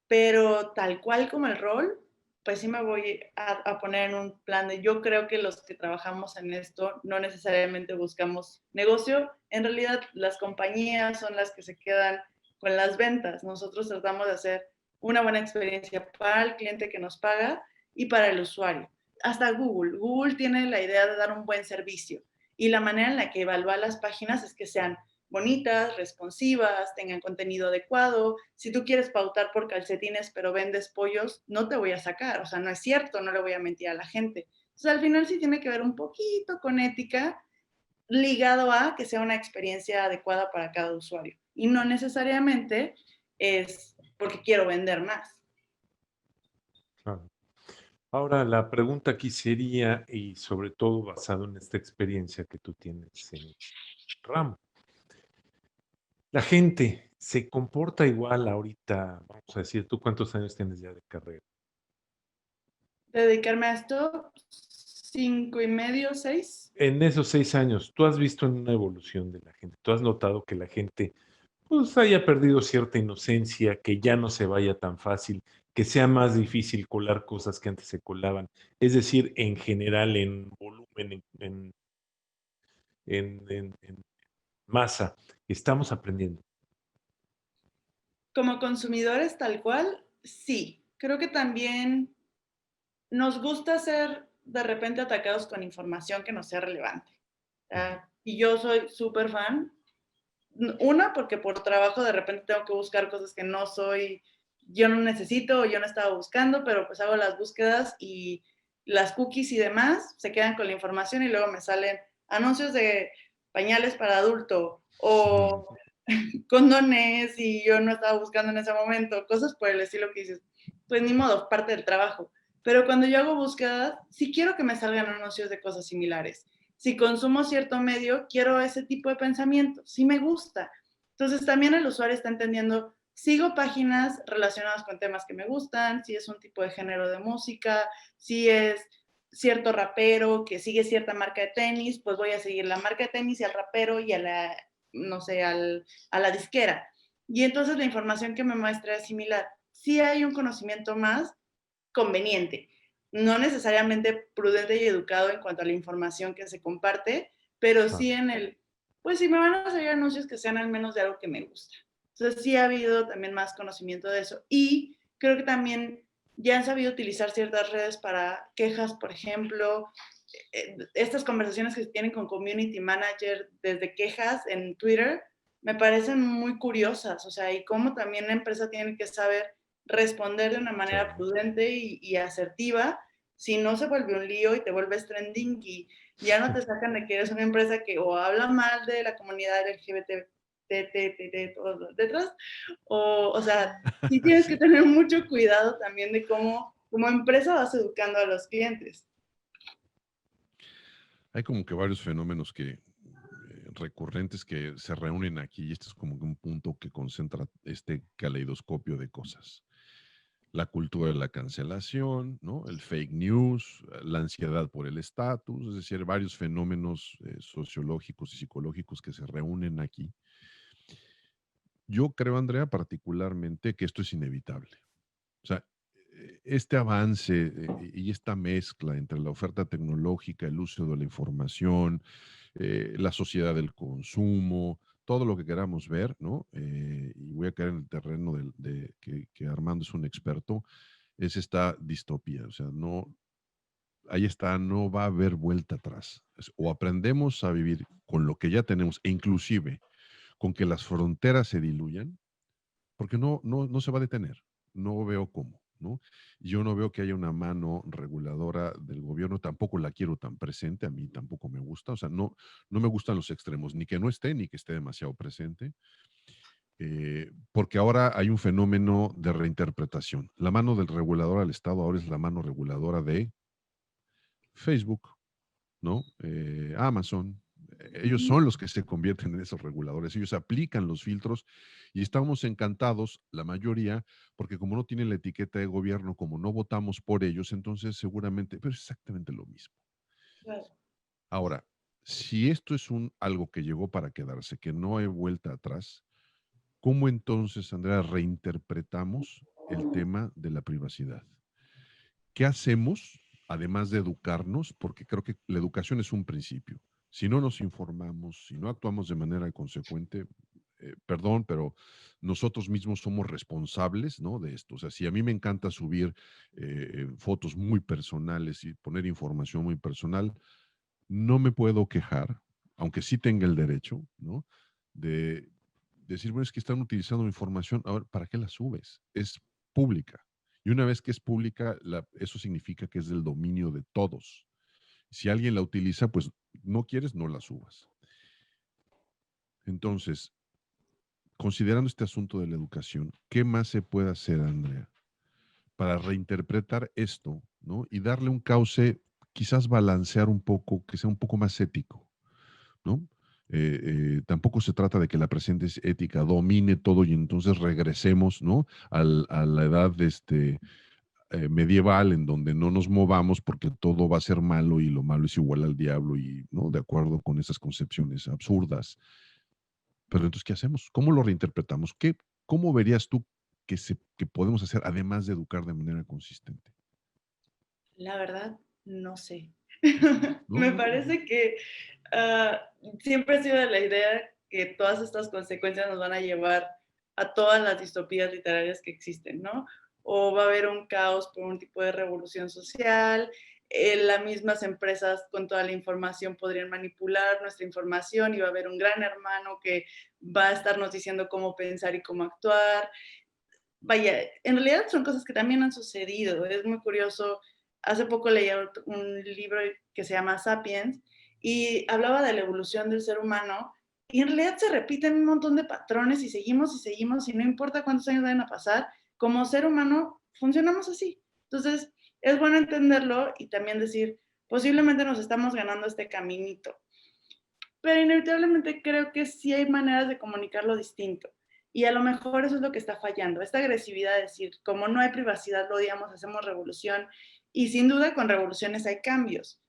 Pero tal cual como el rol, pues sí me voy a poner en un plan de yo creo que los que trabajamos en esto no necesariamente buscamos negocio, en realidad las compañías son las que se quedan con las ventas. Nosotros tratamos de hacer una buena experiencia para el cliente que nos paga y para el usuario. Hasta Google tiene la idea de dar un buen servicio y la manera en la que evalúa las páginas es que sean bonitas, responsivas, tengan contenido adecuado. Si tú quieres pautar por calcetines pero vendes pollos, no te voy a sacar. O sea, no es cierto, no le voy a mentir a la gente. Entonces, al final sí tiene que ver un poquito con ética ligado a que sea una experiencia adecuada para cada usuario. Y no necesariamente es porque quiero vender más. Claro. Ahora, la pregunta aquí sería, y sobre todo basado en esta experiencia que tú tienes en ramo, la gente se comporta igual ahorita, vamos a decir, ¿tú cuántos años tienes ya de carrera? Dedicarme a esto, 5 y medio, 6. En esos 6 años, ¿tú has visto una evolución de la gente? ¿Tú has notado que la gente pues haya perdido cierta inocencia, que ya no se vaya tan fácil, que sea más difícil colar cosas que antes se colaban? Es decir, en general, en volumen, en masa, estamos aprendiendo. Como consumidores tal cual, sí. Creo que también nos gusta ser de repente atacados con información que no sea relevante. Y yo soy súper fan. Una, porque por trabajo de repente tengo que buscar cosas que yo no necesito o yo no estaba buscando, pero pues hago las búsquedas y las cookies y demás se quedan con la información y luego me salen anuncios de pañales para adulto o condones y yo no estaba buscando en ese momento, cosas por el estilo que dices, pues ni modo, parte del trabajo. Pero cuando yo hago búsquedas, sí quiero que me salgan anuncios de cosas similares. Si consumo cierto medio, quiero ese tipo de pensamiento, sí me gusta. Entonces también el usuario está entendiendo, sigo páginas relacionadas con temas que me gustan, si es un tipo de género de música, si es cierto rapero que sigue cierta marca de tenis, pues voy a seguir la marca de tenis y al rapero y a la, no sé, a la disquera. Y entonces la información que me muestra es similar. Sí hay un conocimiento más conveniente, no necesariamente prudente y educado en cuanto a la información que se comparte, pero sí en pues sí me van a salir anuncios que sean al menos de algo que me gusta. Entonces sí ha habido también más conocimiento de eso. Y creo que también ya han sabido utilizar ciertas redes para quejas, por ejemplo, estas conversaciones que se tienen con community manager desde quejas en Twitter me parecen muy curiosas, o sea, y cómo también la empresa tiene que saber responder de una manera Sí. prudente y asertiva, si no se vuelve un lío y te vuelves trending y ya no te sacan de que eres una empresa que o habla mal de la comunidad LGBT, todos los letras, o sea, sí tienes que Sí. tener mucho cuidado también de cómo como empresa vas educando a los clientes. Hay como que varios fenómenos que recurrentes que se reúnen aquí y este es como que un punto que concentra este caleidoscopio de cosas. La cultura de la cancelación, ¿no? El fake news, la ansiedad por el estatus, es decir, varios fenómenos sociológicos y psicológicos que se reúnen aquí. Yo creo, Andrea, particularmente que esto es inevitable. O sea, este avance y esta mezcla entre la oferta tecnológica, el uso de la información, la sociedad del consumo, todo lo que queramos ver, ¿no? Y voy a caer en el terreno que Armando es un experto, es esta distopía. O sea, no, ahí está, no va a haber vuelta atrás. O aprendemos a vivir con lo que ya tenemos, e inclusive con que las fronteras se diluyan, porque no se va a detener. No veo cómo, ¿no? Yo no veo que haya una mano reguladora del gobierno, tampoco la quiero tan presente, a mí tampoco me gusta, o sea, no me gustan los extremos, ni que no esté, ni que esté demasiado presente, porque ahora hay un fenómeno de reinterpretación. La mano del regulador al Estado ahora es la mano reguladora de Facebook, ¿no? Amazon. Ellos son los que se convierten en esos reguladores. Ellos aplican los filtros y estamos encantados, la mayoría, porque como no tienen la etiqueta de gobierno, como no votamos por ellos, entonces seguramente, pero es exactamente lo mismo. Claro. Ahora, si esto es algo que llegó para quedarse, que no hay vuelta atrás, ¿cómo entonces, Andrea, reinterpretamos el tema de la privacidad? ¿Qué hacemos, además de educarnos? Porque creo que la educación es un principio. Si no nos informamos, si no actuamos de manera consecuente, perdón, pero nosotros mismos somos responsables, ¿no? De esto. O sea, si a mí me encanta subir fotos muy personales y poner información muy personal, no me puedo quejar, aunque sí tenga el derecho, ¿no? De decir, bueno, es que están utilizando mi información, a ver, ¿para qué la subes? Es pública. Y una vez que es pública, eso significa que es del dominio de todos. Si alguien la utiliza, pues no quieres, no la subas. Entonces, considerando este asunto de la educación, ¿qué más se puede hacer, Andrea, para reinterpretar esto, ¿no? Y darle un cauce, quizás balancear un poco, que sea un poco más ético, ¿no? Tampoco se trata de que la presente ética domine todo y entonces regresemos, ¿no? A la edad medieval en donde no nos movamos porque todo va a ser malo y lo malo es igual al diablo y, ¿no? De acuerdo con esas concepciones absurdas. Pero entonces, ¿qué hacemos? ¿Cómo lo reinterpretamos? ¿Cómo verías tú que podemos hacer además de educar de manera consistente? La verdad, no sé. ¿No? Me parece que ah, siempre ha sido la idea que todas estas consecuencias nos van a llevar a todas las distopías literarias que existen, ¿no? O va a haber un caos por un tipo de revolución social, las mismas empresas con toda la información podrían manipular nuestra información y va a haber un gran hermano que va a estarnos diciendo cómo pensar y cómo actuar. Vaya, en realidad son cosas que también han sucedido. Es muy curioso. Hace poco leí un libro que se llama Sapiens y hablaba de la evolución del ser humano y en realidad se repiten un montón de patrones y seguimos y no importa cuántos años vayan a pasar, como ser humano funcionamos así. Entonces, es bueno entenderlo y también decir, posiblemente nos estamos ganando este caminito, pero inevitablemente creo que sí hay maneras de comunicarlo distinto. Y a lo mejor eso es lo que está fallando, esta agresividad de decir, como no hay privacidad, lo odiamos, hacemos revolución. Y sin duda con revoluciones hay cambios.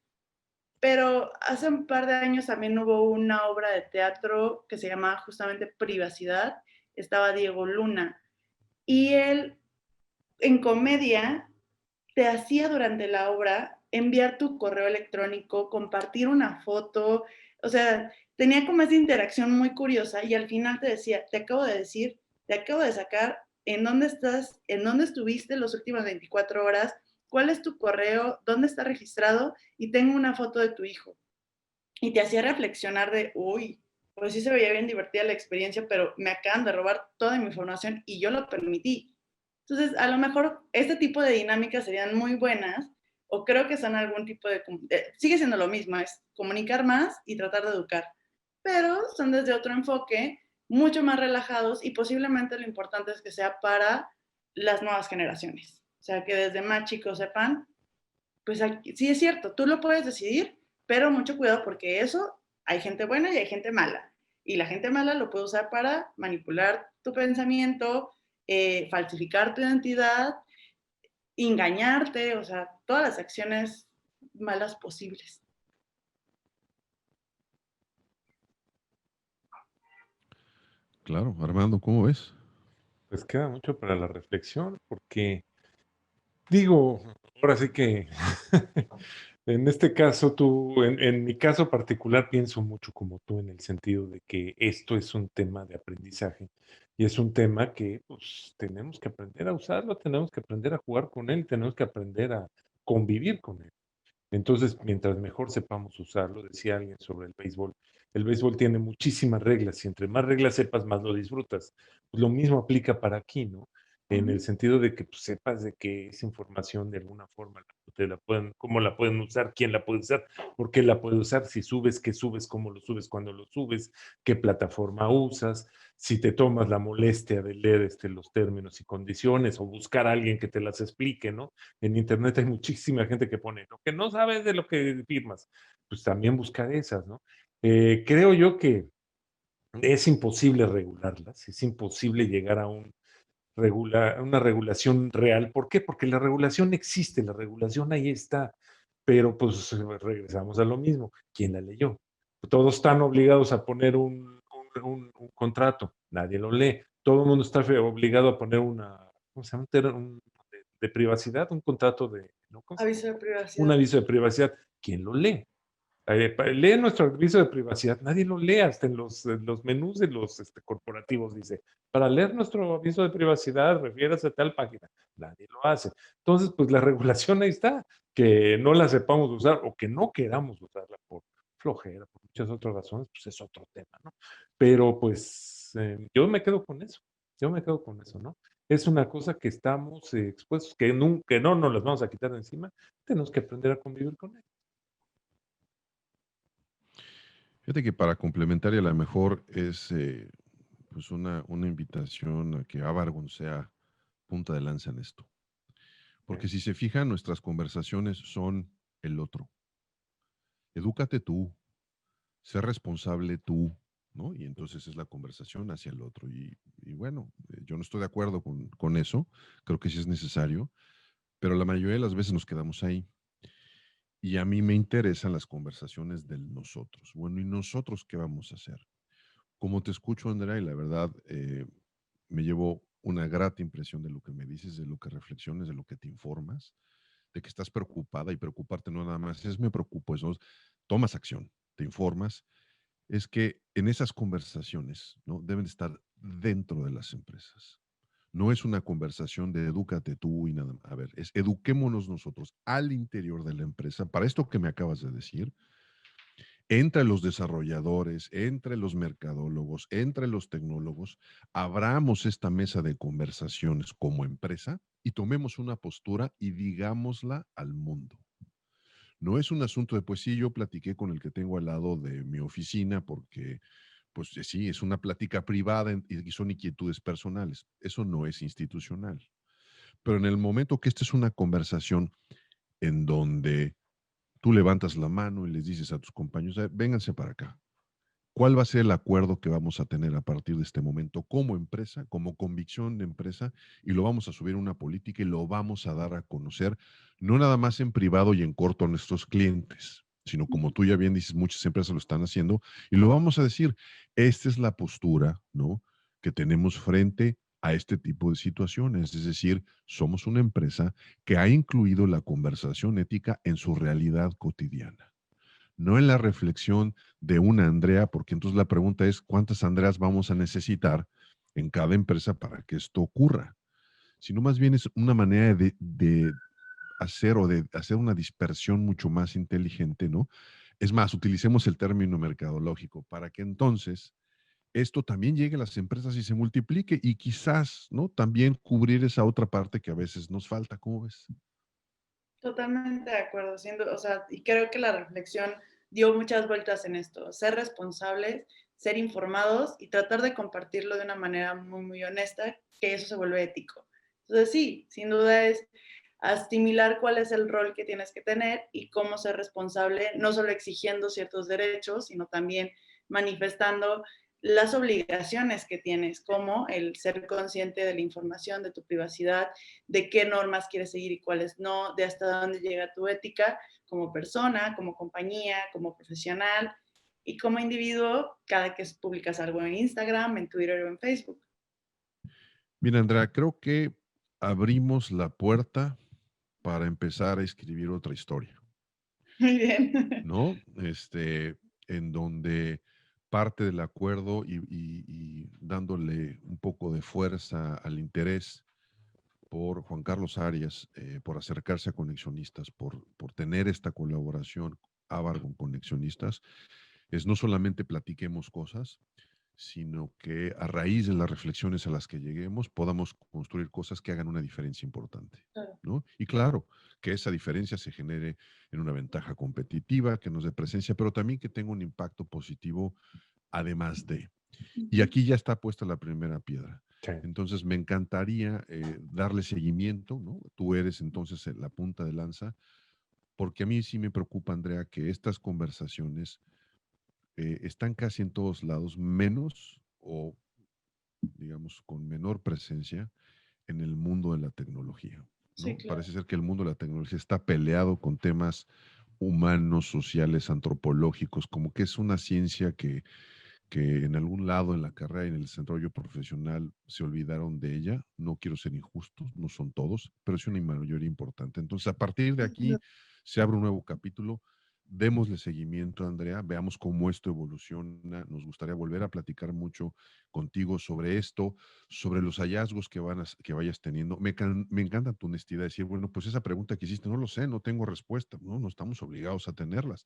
Pero hace un par de años también hubo una obra de teatro que se llamaba justamente Privacidad. Estaba Diego Luna. Y él, en comedia, te hacía durante la obra enviar tu correo electrónico, compartir una foto, o sea, tenía como esa interacción muy curiosa y al final te decía, te acabo de decir, te acabo de sacar en dónde estás, en dónde estuviste las últimas 24 horas, ¿cuál es tu correo? ¿Dónde está registrado? Y tengo una foto de tu hijo. Y te hacía reflexionar de, uy, pues sí se veía bien divertida la experiencia, pero me acaban de robar toda mi información y yo lo permití. Entonces, a lo mejor este tipo de dinámicas serían muy buenas, o creo que son algún tipo de, sigue siendo lo mismo, es comunicar más y tratar de educar, pero son desde otro enfoque, mucho más relajados y posiblemente lo importante es que sea para las nuevas generaciones. O sea, que desde más chicos sepan, pues aquí, sí es cierto, tú lo puedes decidir, pero mucho cuidado porque eso, hay gente buena y hay gente mala. Y la gente mala lo puede usar para manipular tu pensamiento, falsificar tu identidad, engañarte, o sea, todas las acciones malas posibles. Claro, Armando, ¿cómo ves? Pues queda mucho para la reflexión, porque digo, ahora sí que en este caso tú, en mi caso particular, pienso mucho como tú en el sentido de que esto es un tema de aprendizaje y es un tema que pues tenemos que aprender a usarlo, tenemos que aprender a jugar con él, tenemos que aprender a convivir con él. Entonces, mientras mejor sepamos usarlo, decía alguien sobre el béisbol tiene muchísimas reglas y entre más reglas sepas, más lo disfrutas. Pues lo mismo aplica para aquí, ¿no? En el sentido de que pues, sepas de que esa información de alguna forma cómo la pueden usar, quién la puede usar, por qué la puede usar, si subes, qué subes, cómo lo subes, cuándo lo subes, qué plataforma usas, si te tomas la molestia de leer los términos y condiciones o buscar a alguien que te las explique, ¿no? En internet hay muchísima gente que pone lo que no sabes de lo que firmas, pues también buscar esas, ¿no? Creo yo que es imposible regularlas, es imposible llegar a una regulación real. ¿Por qué? Porque la regulación existe, la regulación ahí está, pero pues regresamos a lo mismo. ¿Quién la leyó? Todos están obligados a poner un contrato, nadie lo lee. Todo el mundo está obligado a poner ¿cómo se llama? De privacidad, un contrato ¿no? ¿Cómo se llama? Aviso de Un privacidad. aviso de privacidad. ¿Quién lo lee? Lee nuestro aviso de privacidad. Nadie lo lee, hasta en los menús de los corporativos dice, para leer nuestro aviso de privacidad, refiérase a tal página. Nadie lo hace. Entonces, pues la regulación ahí está. Que no la sepamos usar o que no queramos usarla por flojera, por muchas otras razones, pues es otro tema, ¿no? Pero pues yo me quedo con eso. Yo me quedo con eso, ¿no? Es una cosa que estamos expuestos, que no nos las vamos a quitar de encima. Tenemos que aprender a convivir con ella. Fíjate que para complementar y a lo mejor es pues una invitación a que Avargon sea punta de lanza en esto. Porque si se fijan, nuestras conversaciones son el otro. Edúcate tú, sé responsable tú, ¿no? Y entonces es la conversación hacia el otro. Y bueno, yo no estoy de acuerdo con eso, creo que sí es necesario, pero la mayoría de las veces nos quedamos ahí. Y a mí me interesan las conversaciones del nosotros. Bueno, ¿y nosotros qué vamos a hacer? Como te escucho, Andrea, y la verdad me llevo una grata impresión de lo que me dices, de lo que reflexiones, de lo que te informas, de que estás preocupada y preocuparte no nada más es me preocupo, eso tomas acción, te informas, es que en esas conversaciones, ¿no? Deben estar dentro de las empresas. No es una conversación de edúcate tú y nada más. A ver, es eduquémonos nosotros al interior de la empresa para esto que me acabas de decir, entre los desarrolladores, entre los mercadólogos, entre los tecnólogos, abramos esta mesa de conversaciones como empresa y tomemos una postura y digámosla al mundo. No es un asunto de, pues sí, yo platiqué con el que tengo al lado de mi oficina porque, pues sí, es una plática privada y son inquietudes personales. Eso no es institucional. Pero en el momento que esta es una conversación en donde tú levantas la mano y les dices a tus compañeros, vénganse para acá. ¿Cuál va a ser el acuerdo que vamos a tener a partir de este momento como empresa, como convicción de empresa? Y lo vamos a subir a una política y lo vamos a dar a conocer, no nada más en privado y en corto a nuestros clientes, sino como tú ya bien dices, muchas empresas lo están haciendo y lo vamos a decir, esta es la postura, ¿no? Que tenemos frente a este tipo de situaciones. Es decir, somos una empresa que ha incluido la conversación ética en su realidad cotidiana, no en la reflexión de una Andrea, porque entonces la pregunta es, ¿cuántas Andreas vamos a necesitar en cada empresa para que esto ocurra? Sino más bien es una manera de hacer o de hacer una dispersión mucho más inteligente, ¿no? Es más, utilicemos el término mercadológico para que entonces esto también llegue a las empresas y se multiplique y quizás, ¿no? También cubrir esa otra parte que a veces nos falta. ¿Cómo ves? Totalmente de acuerdo, o sea, y creo que la reflexión dio muchas vueltas en esto, ser responsables, ser informados y tratar de compartirlo de una manera muy, muy honesta, que eso se vuelve ético. Entonces sí, sin duda es asimilar cuál es el rol que tienes que tener y cómo ser responsable, no solo exigiendo ciertos derechos, sino también manifestando las obligaciones que tienes, como el ser consciente de la información, de tu privacidad, de qué normas quieres seguir y cuáles no, de hasta dónde llega tu ética como persona, como compañía, como profesional y como individuo cada que publicas algo en Instagram, en Twitter o en Facebook. Mira, Andrea, creo que abrimos la puerta para empezar a escribir otra historia, Muy bien. ¿no? En donde parte del acuerdo y dándole un poco de fuerza al interés por Juan Carlos Arias, por acercarse a Conexionistas, por tener esta colaboración Avar con Conexionistas, es no solamente platiquemos cosas, sino que a raíz de las reflexiones a las que lleguemos podamos construir cosas que hagan una diferencia importante, Claro. ¿no? Y claro, que esa diferencia se genere en una ventaja competitiva, que nos dé presencia, pero también que tenga un impacto positivo además de. Y aquí ya está puesta la primera piedra. Sí. Entonces, me encantaría darle seguimiento, ¿no? Tú eres entonces la punta de lanza, porque a mí sí me preocupa, Andrea, que estas conversaciones están casi en todos lados, menos o, digamos, con menor presencia en el mundo de la tecnología, Sí, ¿no? claro. Parece ser que el mundo de la tecnología está peleado con temas humanos, sociales, antropológicos, como que es una ciencia que en algún lado en la carrera y en el desarrollo profesional se olvidaron de ella. No quiero ser injusto, no son todos, pero es una mayoría importante. Entonces, a partir de aquí se abre un nuevo capítulo. Démosle seguimiento, Andrea, veamos cómo esto evoluciona. Nos gustaría volver a platicar mucho contigo sobre esto, sobre los hallazgos que vayas teniendo. Me encanta tu honestidad, decir, bueno, pues esa pregunta que hiciste, no lo sé, no tengo respuesta, no estamos obligados a tenerlas,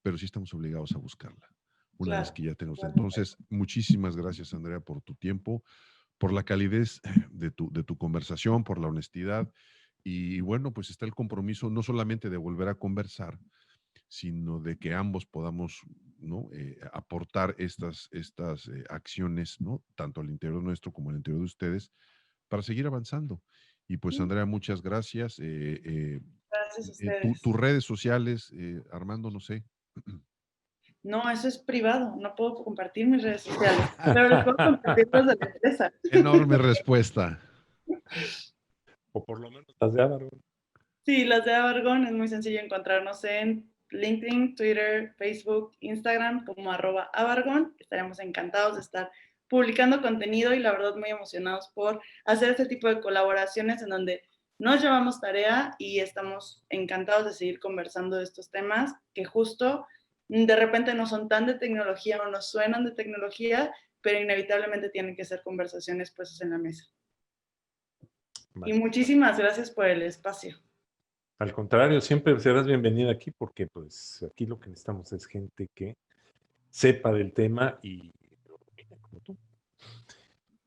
pero sí estamos obligados a buscarla una vez Claro. que ya tenemos. Entonces, muchísimas gracias, Andrea, por tu tiempo, por la calidez de tu conversación, por la honestidad. Y bueno, pues está el compromiso no solamente de volver a conversar, sino de que ambos podamos, ¿no? Aportar estas acciones, ¿no? Tanto al interior nuestro como al interior de ustedes, para seguir avanzando. Y pues, Andrea, muchas gracias. Gracias a ustedes. Tus redes sociales, Armando, no sé. No, eso es privado, no puedo compartir mis redes sociales, pero les puedo compartir las de la empresa. Enorme respuesta. O por lo menos las de Álvaro. Sí, las de Avargón es muy sencillo encontrarnos en LinkedIn, Twitter, Facebook, Instagram como @Avargón. Estaremos encantados de estar publicando contenido y la verdad muy emocionados por hacer este tipo de colaboraciones en donde nos llevamos tarea y estamos encantados de seguir conversando de estos temas que justo de repente no son tan de tecnología o no suenan de tecnología, pero inevitablemente tienen que ser conversaciones puestas en la mesa. Y Vale. muchísimas gracias por el espacio. Al contrario, siempre serás bienvenida aquí porque pues aquí lo que necesitamos es gente que sepa del tema y opine como tú.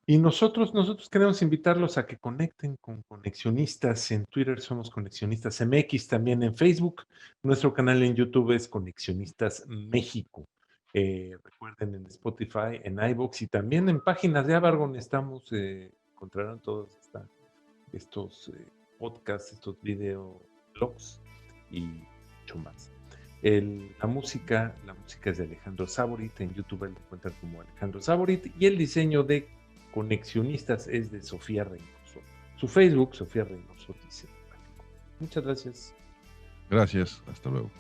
Y nosotros queremos invitarlos a que conecten con Conexionistas. En Twitter somos Conexionistas MX, también en Facebook. Nuestro canal en YouTube es Conexionistas México. Recuerden en Spotify, en iVoox y también en páginas de Avargon estamos, encontrarán todos estos podcasts, estos videoblogs y mucho más. La música es de Alejandro Saborit, en YouTube lo encuentran como Alejandro Saborit y el diseño de Conexionistas es de Sofía Reynoso. Su Facebook, Sofía Reynoso Dice. Muchas gracias. Gracias, hasta luego.